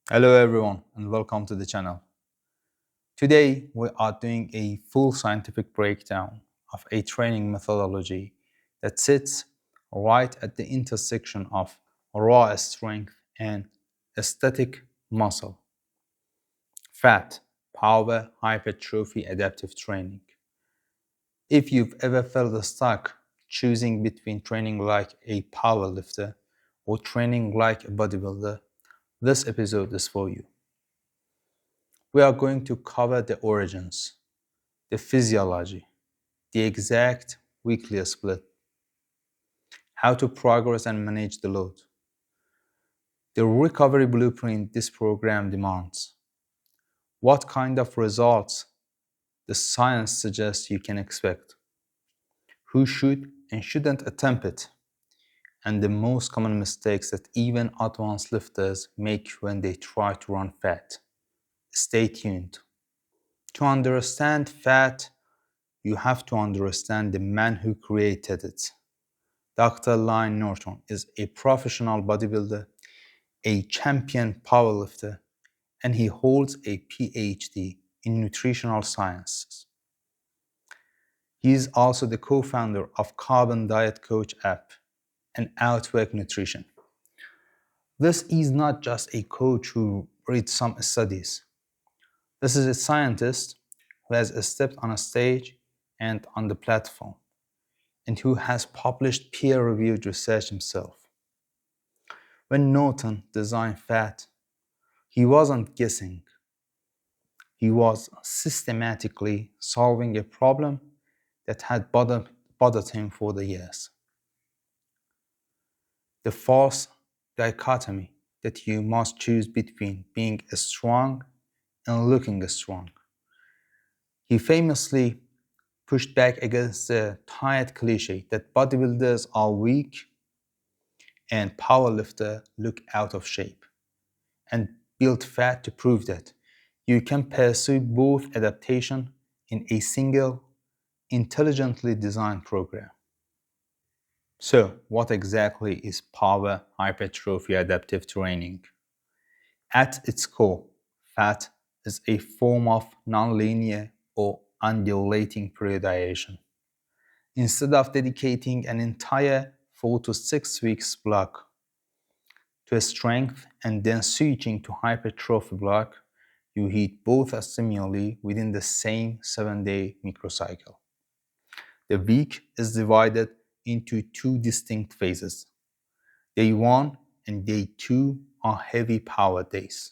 Hello everyone and welcome to the channel. Today we are doing a full scientific breakdown of a training methodology that sits right at the intersection of raw strength and aesthetic muscle. PHAT, Power Hypertrophy Adaptive Training. If you've ever felt stuck choosing between training like a powerlifter or training like a bodybuilder, this episode is for you. We are going to cover the origins, the physiology, the exact weekly split, how to progress and manage the load, the recovery blueprint this program demands, what kind of results the science suggests you can expect, who should and shouldn't attempt it, and the most common mistakes that even advanced lifters make when they try to run PHAT. Stay tuned. To understand PHAT, you have to understand the man who created it. Dr. Layne Norton is a professional bodybuilder, a champion powerlifter, and he holds a PhD in nutritional sciences. He is also the co-founder of Carbon Diet Coach app and Outwork Nutrition. This is not just a coach who reads some studies. This is a scientist who has stepped on a stage and on the platform, and who has published peer-reviewed research himself. When Norton designed PHAT, he wasn't guessing. He was systematically solving a problem that had bothered him for the years. The false dichotomy that you must choose between being strong and looking strong. He famously pushed back against the tired cliche that bodybuilders are weak and powerlifters look out of shape, and built PHAT to prove that you can pursue both adaptation in a single, intelligently designed program. So, what exactly is power hypertrophy adaptive training? At its core, PHAT is a form of nonlinear or undulating periodization. Instead of dedicating an entire 4 to 6 weeks block to a strength and then switching to hypertrophy block, you hit both stimuli within the same 7-day microcycle. The week is divided into two distinct phases. Day 1 and Day 2 are heavy power days.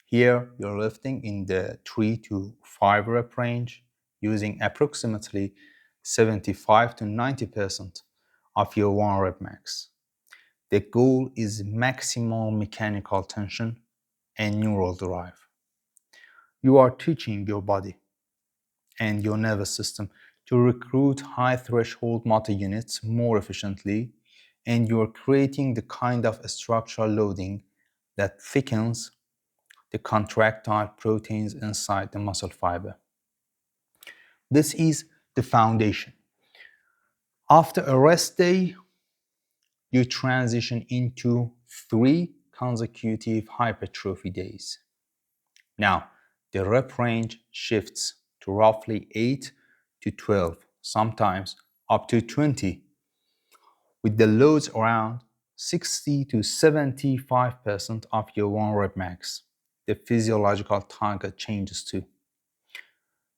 Here, you're lifting in the 3 to 5 rep range using approximately 75 to 90% of your 1 rep max. The goal is maximal mechanical tension and neural drive. You are teaching your body and your nervous system to recruit high threshold motor units more efficiently, and you are creating the kind of structural loading that thickens the contractile proteins inside the muscle fiber. This is the foundation. After a rest day, you transition into 3 consecutive hypertrophy days. Now, the rep range shifts to roughly 8 to 12, sometimes up to 20, with the loads around 60 to 75% of your 1 rep max. The physiological target changes too.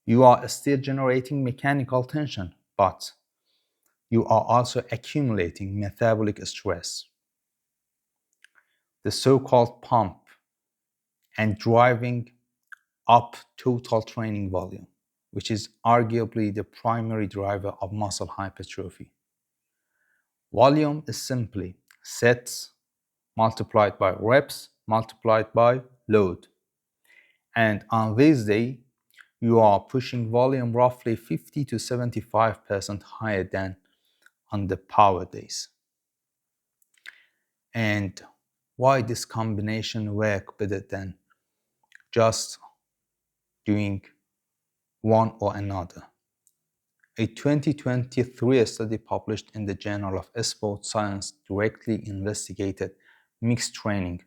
You are still generating mechanical tension, but you are also accumulating metabolic stress, the so-called pump, and driving up total training volume, which is arguably the primary driver of muscle hypertrophy. Volume is simply sets multiplied by reps multiplied by load. And on this day, you are pushing volume roughly 50 to 75% higher than on the power days. And why this combination work better than just doing one or another? A 2023 study published in the Journal of Sports Science directly investigated mixed training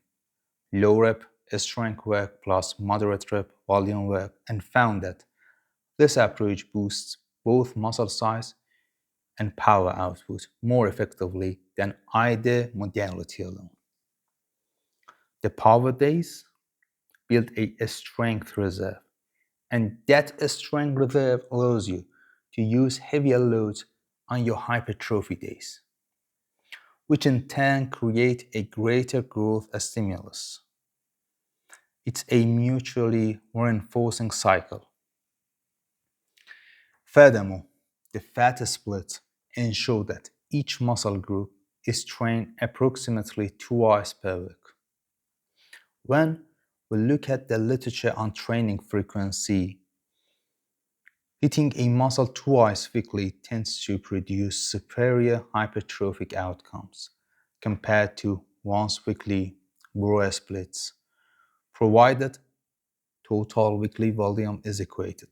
low rep strength work plus moderate rep volume work, and found that this approach boosts both muscle size and power output more effectively than either modality alone. The power days build a strength reserve, and that strength reserve allows you to use heavier loads on your hypertrophy days, which in turn create a greater growth stimulus. It's a mutually reinforcing cycle. Furthermore, the PHAT split ensure that each muscle group is trained approximately twice per week. When we look at the literature on training frequency, hitting a muscle twice weekly tends to produce superior hypertrophic outcomes compared to once weekly bro splits, provided total weekly volume is equated.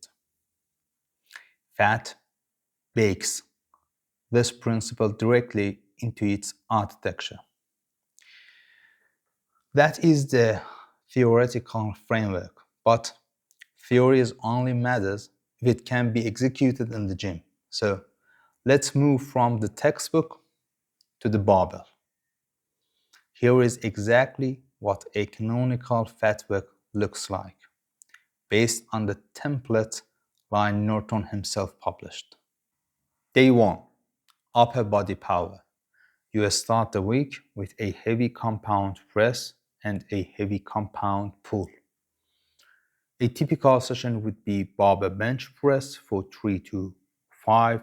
PHAT bakes this principle directly into its architecture. That is the theoretical framework, but theory only matters if it can be executed in the gym. So let's move from the textbook to the barbell. Here is exactly what a canonical PHAT work looks like, based on the template Layne Norton himself published. Day 1. Upper body power. You start the week with a heavy compound press and a heavy compound pull. A typical session would be barbell bench press for 3 to 5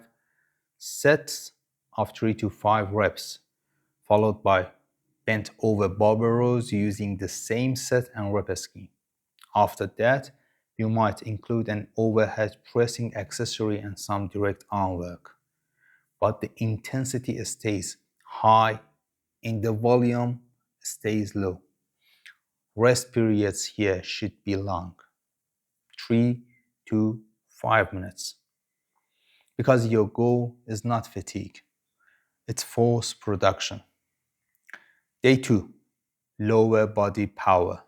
sets of 3 to 5 reps, followed by bent over barbell rows using the same set and rep scheme. After that, you might include an overhead pressing accessory and some direct arm work, but the intensity stays high and the volume stays low. Rest periods here should be long, 3 to 5 minutes, because your goal is not fatigue, it's force production. Day 2, lower body power.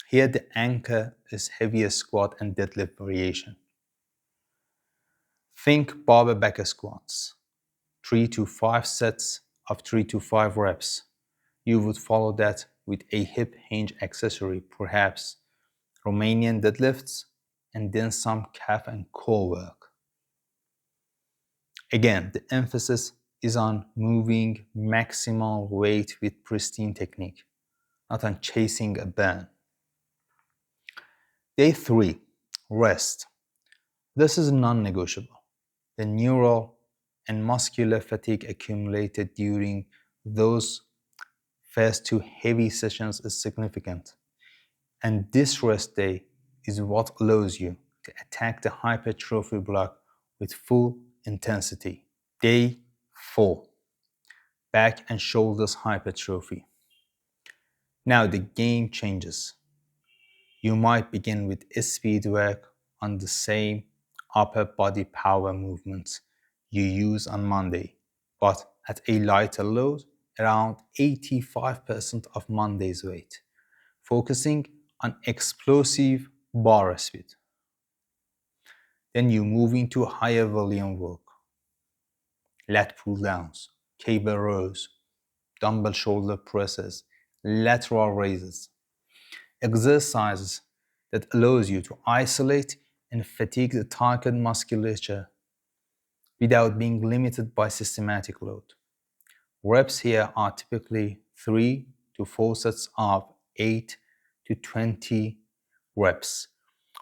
Here the anchor is heavier squat and deadlift variation. Think barbell back squats, 3 to 5 sets of 3 to 5 reps. You would follow that with a hip hinge accessory, perhaps Romanian deadlifts, and then some calf and core work. Again, the emphasis is on moving maximal weight with pristine technique, not on chasing a burn. Day 3, rest. This is non-negotiable. The neural and muscular fatigue accumulated during those first 2 heavy sessions is significant. And this rest day is what allows you to attack the hypertrophy block with full intensity. Day 4, back and shoulders hypertrophy. Now the game changes. You might begin with speed work on the same upper body power movements you use on Monday, but at a lighter load, around 85% of Monday's weight, focusing on explosive bar speed. Then you move into higher volume work, lat pull downs, cable rows, dumbbell shoulder presses, lateral raises, exercises that allows you to isolate and fatigue the target musculature without being limited by systematic load. Reps here are typically 3 to 4 sets of 8 to 20 reps,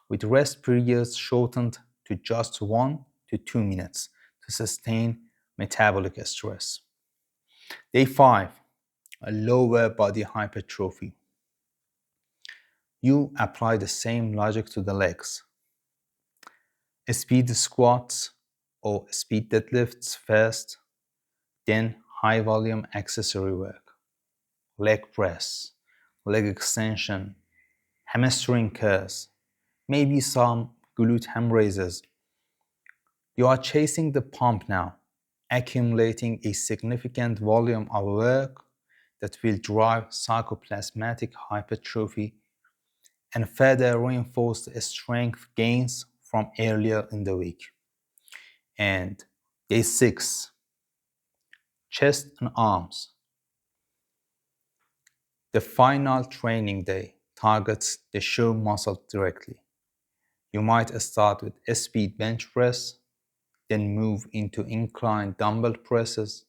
with rest periods shortened to just 1 to 2 minutes to sustain metabolic stress. Day 5, a lower body hypertrophy. You apply the same logic to the legs. Speed squats or speed deadlifts first, then high volume accessory work, leg press, leg extension, hamstring curls, maybe some glute ham raises. You are chasing the pump now, accumulating a significant volume of work that will drive sarcoplasmatic hypertrophy and further reinforce the strength gains from earlier in the week. And day 6, chest and arms. The final training day targets the show muscle directly. You might start with a speed bench press, then move into incline dumbbell presses,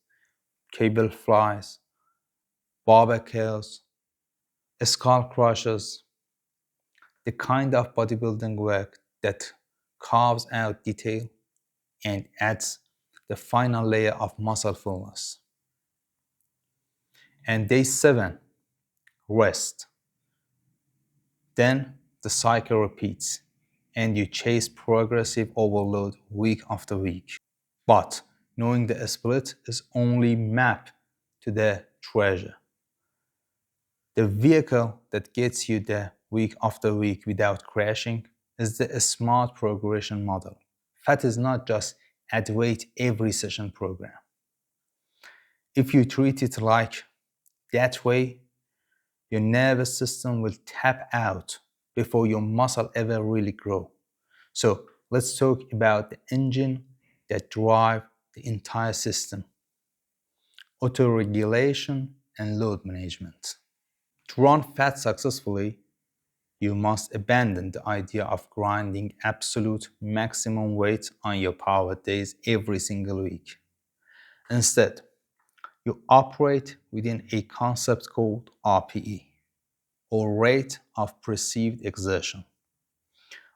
cable flies, barbell curls, skull crushers, the kind of bodybuilding work that carves out detail and adds the final layer of muscle fullness. And day 7, rest. Then the cycle repeats and you chase progressive overload week after week. But knowing the split is only map to the treasure. The vehicle that gets you there week after week without crashing is the smart progression model. PHAT is not just add weight every session program. If you treat it like that way, your nervous system will tap out before your muscle ever really grow. So let's talk about the engine that drive the entire system: autoregulation and load management. To run PHAT successfully, you must abandon the idea of grinding absolute maximum weight on your power days every single week. Instead, you operate within a concept called RPE, or rate of perceived exertion,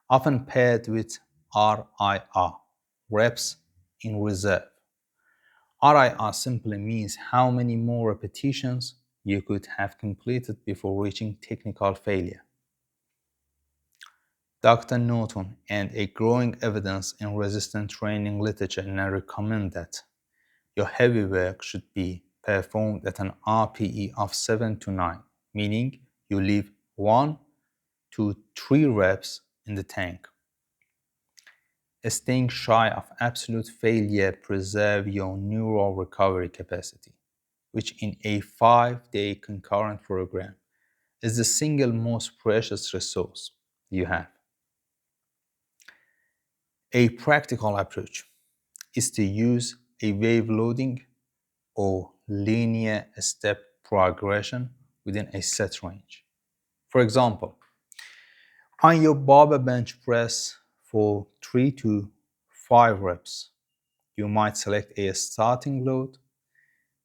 often paired with RIR, reps in reserve. RIR simply means how many more repetitions you could have completed before reaching technical failure. Dr. Norton and a growing evidence in resistance training literature now recommend that your heavy work should be performed at an RPE of 7 to 9, meaning you leave 1 to 3 reps in the tank. Staying shy of absolute failure preserves your neural recovery capacity, which in a 5-day concurrent program is the single most precious resource you have. A practical approach is to use a wave loading or linear step progression within a set range. For example, on your barbell bench press for 3 to 5 reps, you might select a starting load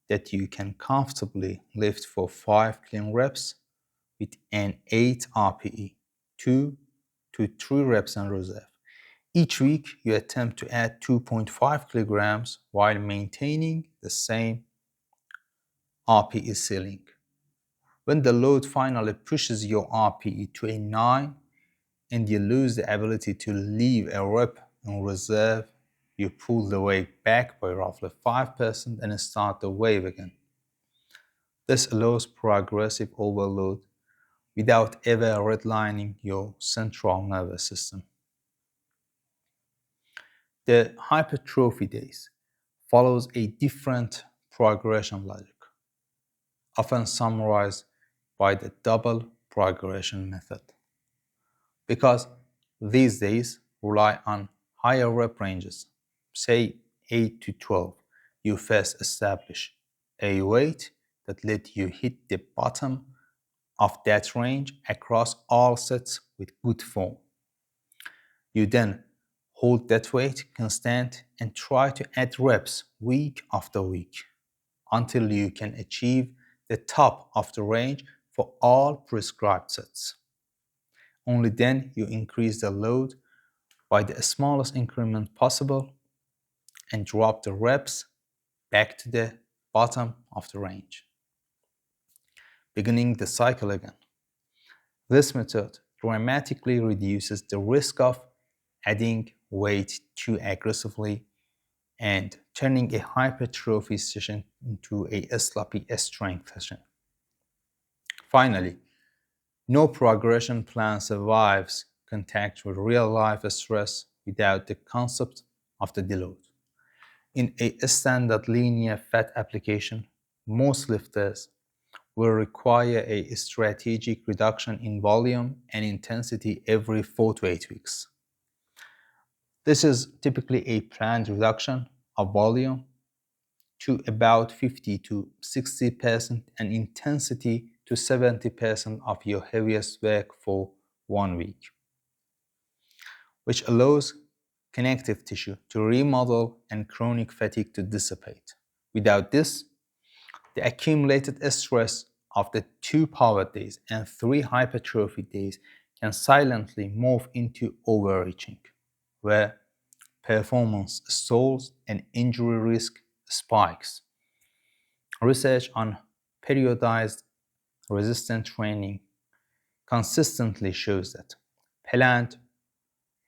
that you can comfortably lift for 5 clean reps with an 8 RPE, 2 to 3 reps in reserve. Each week, you attempt to add 2.5 kilograms while maintaining the same RPE ceiling. When the load finally pushes your RPE to a 9 and you lose the ability to leave a rep in reserve, you pull the weight back by roughly 5% and start the wave again. This allows progressive overload without ever redlining your central nervous system. The hypertrophy days follows a different progression logic, often summarized by the double progression method. Because these days rely on higher rep ranges, say 8 to 12, you first establish a weight that let you hit the bottom of that range across all sets with good form. You then hold that weight constant and try to add reps week after week until you can achieve the top of the range for all prescribed sets. Only then you increase the load by the smallest increment possible and drop the reps back to the bottom of the range, beginning the cycle again. This method dramatically reduces the risk of adding weight too aggressively and turning a hypertrophy session into a sloppy strength session. Finally, no progression plan survives contact with real-life stress without the concept of the deload. In a standard linear PHAT application, most lifters will require a strategic reduction in volume and intensity every 4 to 8 weeks. This is typically a planned reduction of volume to about 50 to 60% and intensity to 70% of your heaviest work for 1 week, which allows connective tissue to remodel and chronic fatigue to dissipate. Without this, the accumulated stress of the 2 power days and 3 hypertrophy days can silently move into overreaching, where performance stalls and injury risk spikes. Research on periodized resistance training consistently shows that planned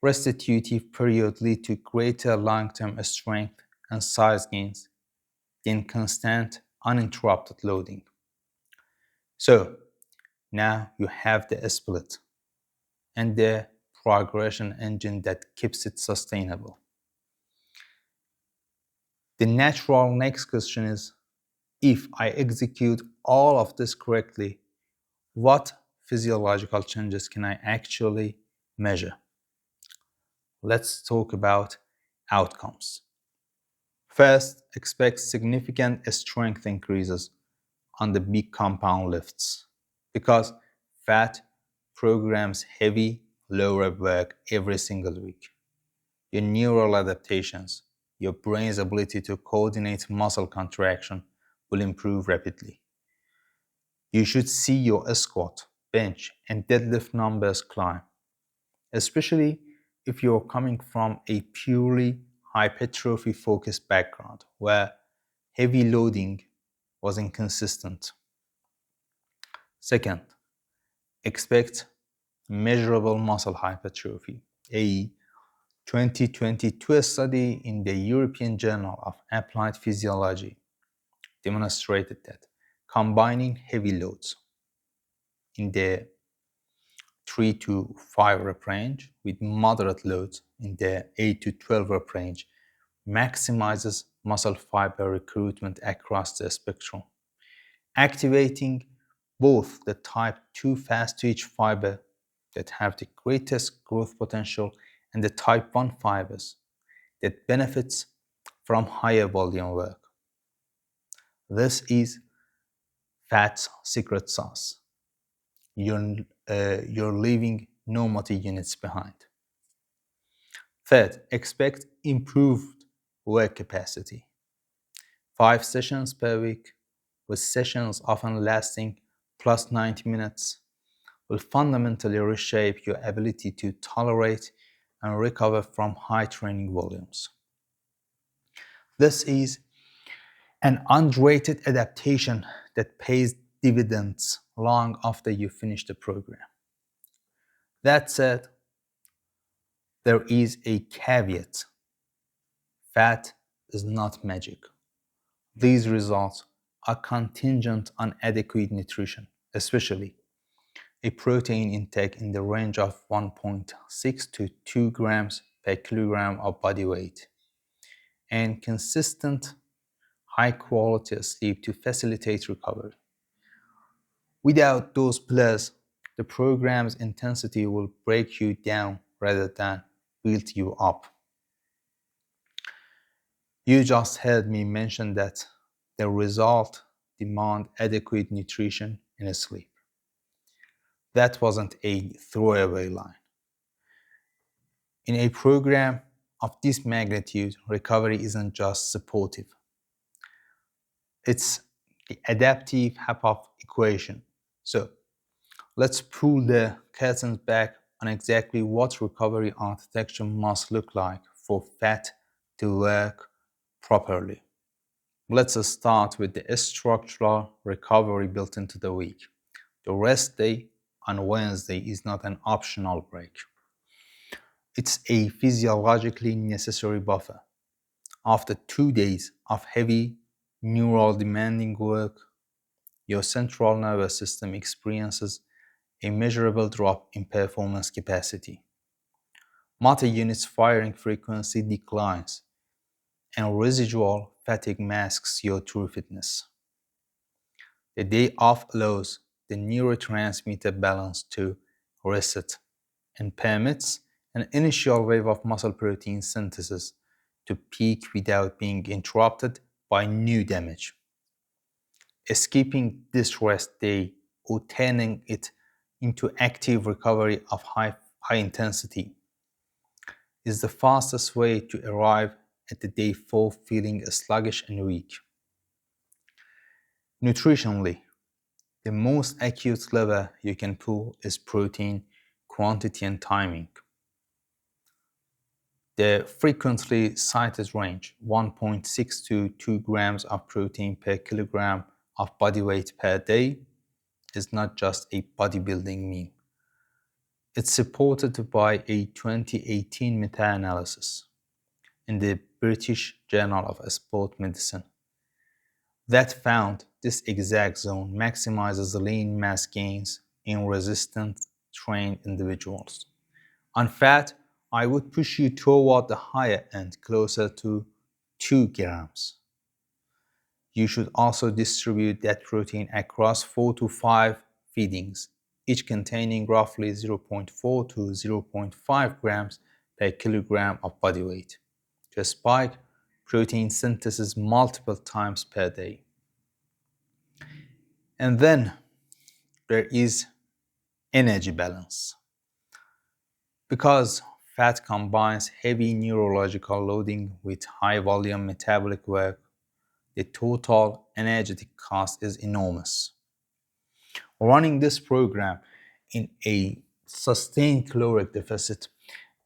restitutive periods lead to greater long-term strength and size gains than constant, uninterrupted loading. So, now you have the split and the progression engine that keeps it sustainable. The natural next question is, if I execute all of this correctly, what physiological changes can I actually measure? Let's talk about outcomes. First, expect significant strength increases on the big compound lifts because PHAT programs heavy, low-rep work every single week. Your neural adaptations, your brain's ability to coordinate muscle contraction will improve rapidly. You should see your squat, bench, and deadlift numbers climb, especially if you're coming from a purely hypertrophy-focused background where heavy loading was inconsistent. Second, expect measurable muscle hypertrophy. A 2022 study in the European Journal of Applied Physiology demonstrated that combining heavy loads in the 3 to 5 rep range with moderate loads in the 8 to 12 rep range maximizes muscle fiber recruitment across the spectrum, activating both the type 2 fast-twitch fiber that have the greatest growth potential and the type 1 fibers that benefits from higher volume work. This is PHAT's secret sauce. You're leaving no motor units behind. Third, expect improved work capacity. 5 sessions per week, with sessions often lasting plus 90 minutes, will fundamentally reshape your ability to tolerate and recover from high training volumes. This is an underrated adaptation that pays dividends long after you finish the program. That said, there is a caveat. PHAT is not magic. These results are contingent on adequate nutrition, especially a protein intake in the range of 1.6 to 2 grams per kilogram of body weight, and consistent, high-quality sleep to facilitate recovery. Without those pillars, the program's intensity will break you down rather than build you up. You just heard me mention that the result demands adequate nutrition and sleep. That wasn't a throwaway line. In a program of this magnitude, recovery isn't just supportive. It's the adaptive half of equation. So let's pull the curtains back on exactly what recovery architecture must look like for PHAT to work properly. Let's start with the structural recovery built into the week. The rest day on Wednesday is not an optional break. It's a physiologically necessary buffer. After 2 days of heavy, neural demanding work, your central nervous system experiences a measurable drop in performance capacity. Motor units firing frequency declines, and residual fatigue masks your true fitness. The day off allows the neurotransmitter balance to reset and permits an initial wave of muscle protein synthesis to peak without being interrupted by new damage. Skipping this rest day or turning it into active recovery of high intensity is the fastest way to arrive at the day 4 feeling sluggish and weak. Nutritionally, the most acute lever you can pull is protein quantity and timing. The frequently cited range, 1.6 to 2 grams of protein per kilogram of body weight per day, is not just a bodybuilding meme. It's supported by a 2018 meta-analysis in the British Journal of Sport Medicine that found this exact zone maximizes lean mass gains in resistant trained individuals. On fat, I would push you toward the higher end, closer to 2 grams. You should also distribute that protein across 4 to 5 feedings, each containing roughly 0.4 to 0.5 grams per kilogram of body weight, to spike protein synthesis multiple times per day. And then there is energy balance. Because fat combines heavy neurological loading with high volume metabolic work, the total energetic cost is enormous. Running this program in a sustained caloric deficit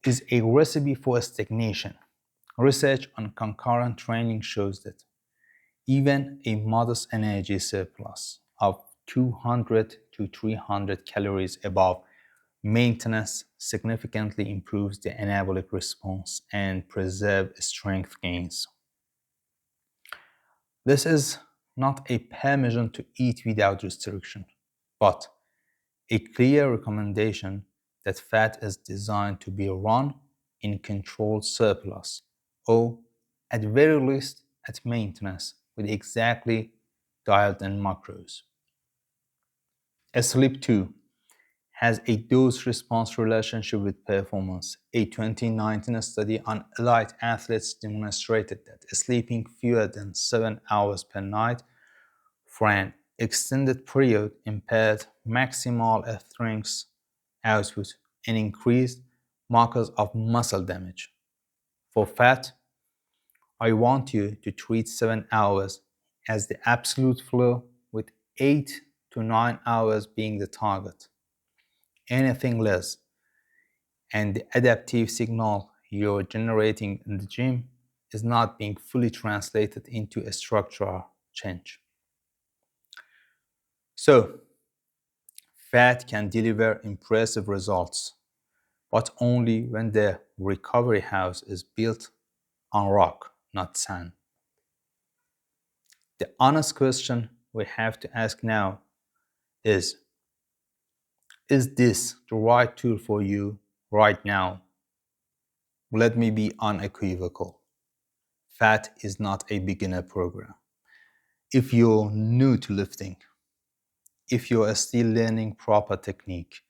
is a recipe for stagnation. Research on concurrent training shows that even a modest energy surplus of 200 to 300 calories above maintenance significantly improves the anabolic response and preserves strength gains. This is not a permission to eat without restriction, but a clear recommendation that fat is designed to be run in controlled surplus, or at very least at maintenance with exactly dialed in macros. Sleep 2 has a dose-response relationship with performance. A 2019 study on elite athletes demonstrated that sleeping fewer than 7 hours per night for an extended period impaired maximal strength output and increased markers of muscle damage. For fat, I want you to treat 7 hours as the absolute floor, with 8 to 9 hours being the target. Anything less, and the adaptive signal you're generating in the gym is not being fully translated into a structural change. So, fat can deliver impressive results, but only when the recovery house is built on rock, not sand. The honest question we have to ask now is this the right tool for you right now? Let me be unequivocal. PHAT is not a beginner program. If you're new to lifting, if you are still learning proper technique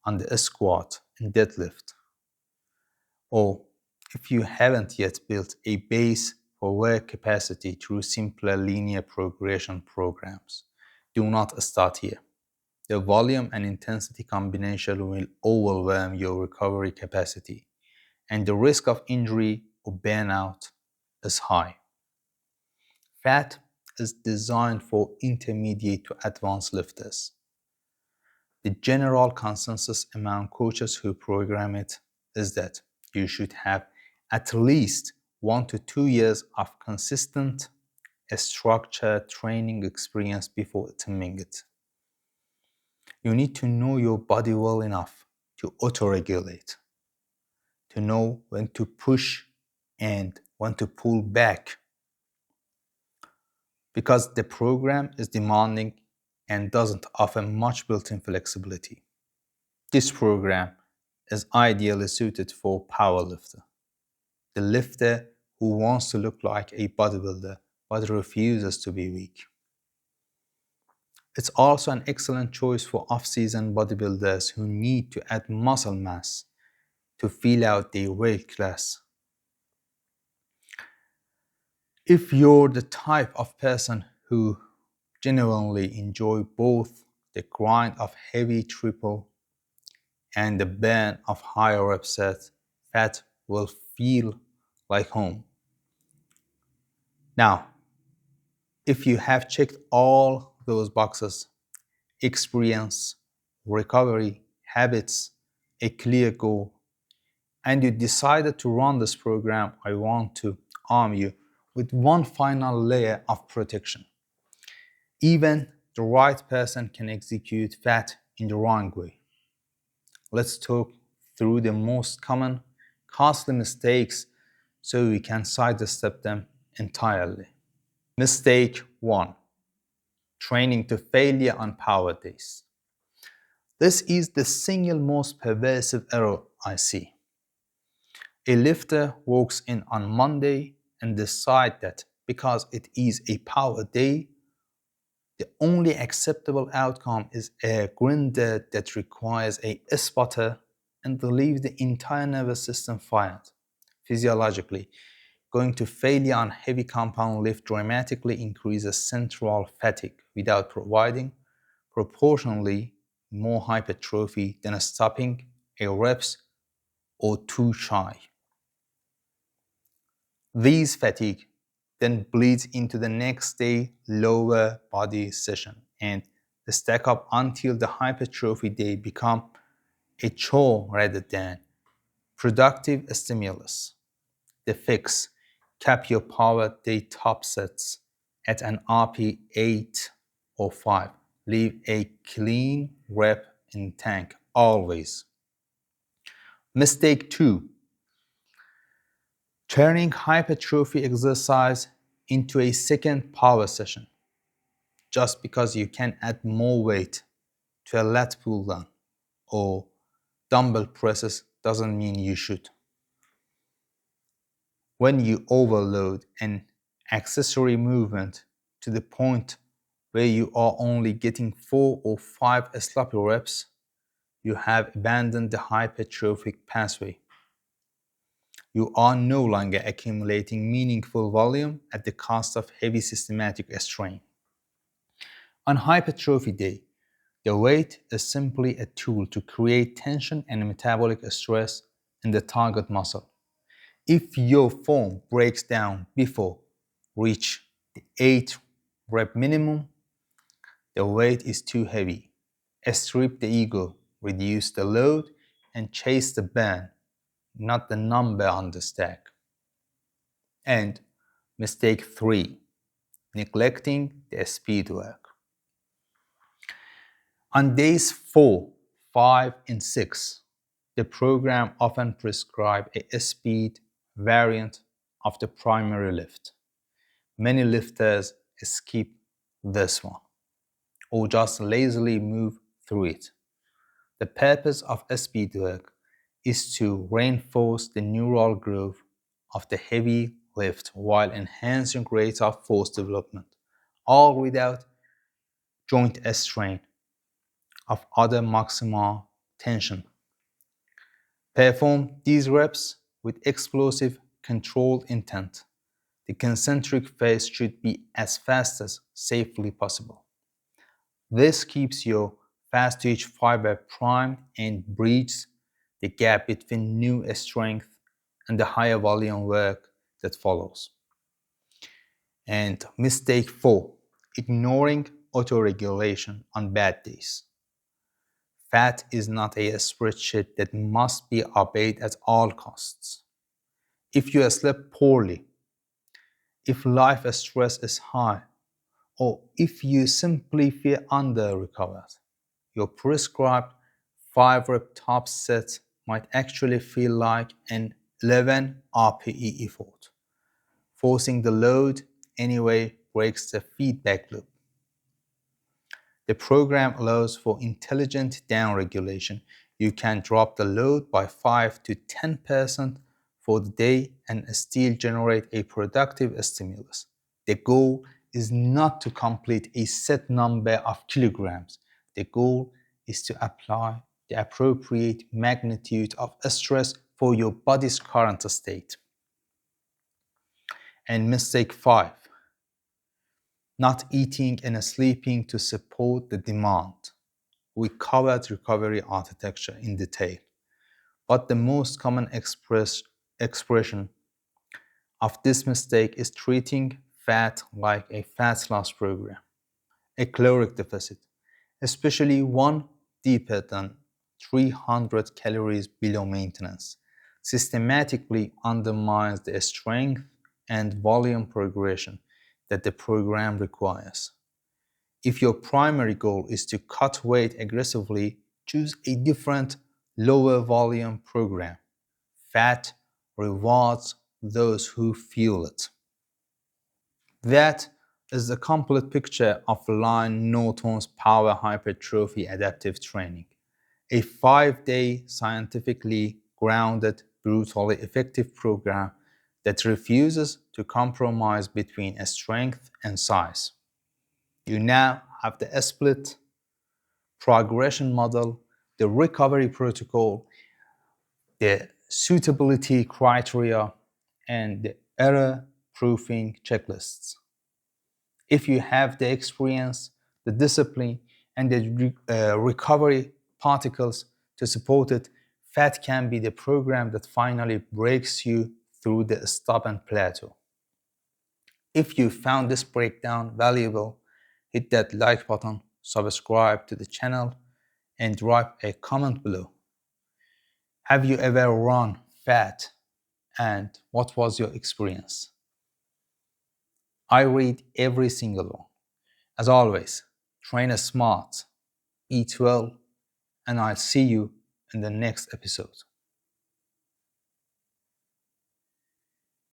on the squat and deadlift, or if you haven't yet built a base for work capacity through simpler linear progression programs, do not start here. The volume and intensity combination will overwhelm your recovery capacity, and the risk of injury or burnout is high. PHAT is designed for intermediate to advanced lifters. The general consensus among coaches who program it is that you should have at least 1 to 2 years of consistent, structured training experience before attempting it. You need to know your body well enough to auto-regulate, to know when to push and when to pull back, because the program is demanding and doesn't offer much built-in flexibility. This program is ideally suited for powerlifter, the lifter who wants to look like a bodybuilder but refuses to be weak. It's also an excellent choice for off-season bodybuilders who need to add muscle mass to fill out their weight class. If you're the type of person who genuinely enjoy both the grind of heavy triple and the burn of higher rep sets, PHAT will feel like home. Now, if you have checked all those boxes, experience, recovery, habits, a clear goal, and you decided to run this program, I want to arm you with one final layer of protection. Even the right person can execute PHAT in the wrong way. Let's talk through the most common, costly mistakes so we can sidestep them entirely. Mistake 1. Training to failure on power days. This is the single most pervasive error I see. A lifter walks in on Monday and decides that because it is a power day, the only acceptable outcome is a grinder that requires a spotter and leaves the entire nervous system fired. Physiologically, going to failure on heavy compound lift dramatically increases central fatigue without providing proportionally more hypertrophy than stopping a reps or two shy. These fatigue then bleeds into the next day lower body session and stack up until the hypertrophy day become a chore rather than productive stimulus. The fix: cap your power day top sets at an RP 8 or 5. Leave a clean rep in tank always. Mistake 2. Turning hypertrophy exercise into a second power session. Just because you can add more weight to a lat pull down or dumbbell presses doesn't mean you should. When you overload an accessory movement to the point where you are only getting 4 or 5 sloppy reps, you have abandoned the hypertrophic pathway. You are no longer accumulating meaningful volume at the cost of heavy systematic strain. On hypertrophy day, the weight is simply a tool to create tension and metabolic stress in the target muscle. If your form breaks down before reach the 8 rep minimum, the weight is too heavy. Strip the ego, reduce the load, and chase the burn, not the number on the stack. And mistake 3, neglecting the speed work. On days 4, 5, and 6, the program often prescribes a speed variant of the primary lift. Many lifters skip this one or just lazily move through it. The purpose of speed work is to reinforce the neural growth of the heavy lift while enhancing rates of force development, all without joint strain of other maximal tension. Perform these reps with explosive, controlled intent. The concentric phase should be as fast as safely possible. This keeps your fast-twitch fiber primed and bridges the gap between new strength and the higher volume work that follows. And mistake 4, ignoring autoregulation on bad days. PHAT is not a spreadsheet that must be obeyed at all costs. If you sleep poorly, if life stress is high, or if you simply feel under-recovered, your prescribed 5 rep top set might actually feel like an 11 RPE effort. Forcing the load anyway breaks the feedback loop. The program allows for intelligent downregulation. You can drop the load by 5 to 10% for the day and still generate a productive stimulus. The goal is not to complete a set number of kilograms. The goal is to apply the appropriate magnitude of stress for your body's current state. And mistake 5, not eating and sleeping to support the demand. We covered recovery architecture in detail, but the most common expression of this mistake is treating PHAT like a fat loss program, a caloric deficit, especially one deeper than 300 calories below maintenance, systematically undermines the strength and volume progression that the program requires. If your primary goal is to cut weight aggressively, choose a different, lower volume program. PHAT rewards those who feel it. That is the complete picture of Layne Norton's Power Hypertrophy Adaptive Training, a 5-day scientifically grounded, brutally effective program that refuses to compromise between strength and size. You now have the split progression model, the recovery protocol, the suitability criteria, and the error proofing checklists. If you have the experience, the discipline, and the recovery particles to support it, PHAT can be the program that finally breaks you through the stubborn plateau. If you found this breakdown valuable, hit that like button, subscribe to the channel, and drop a comment below. Have you ever run PHAT, and what was your experience? I read every single one. As always, train smart, eat well, and I'll see you in the next episode.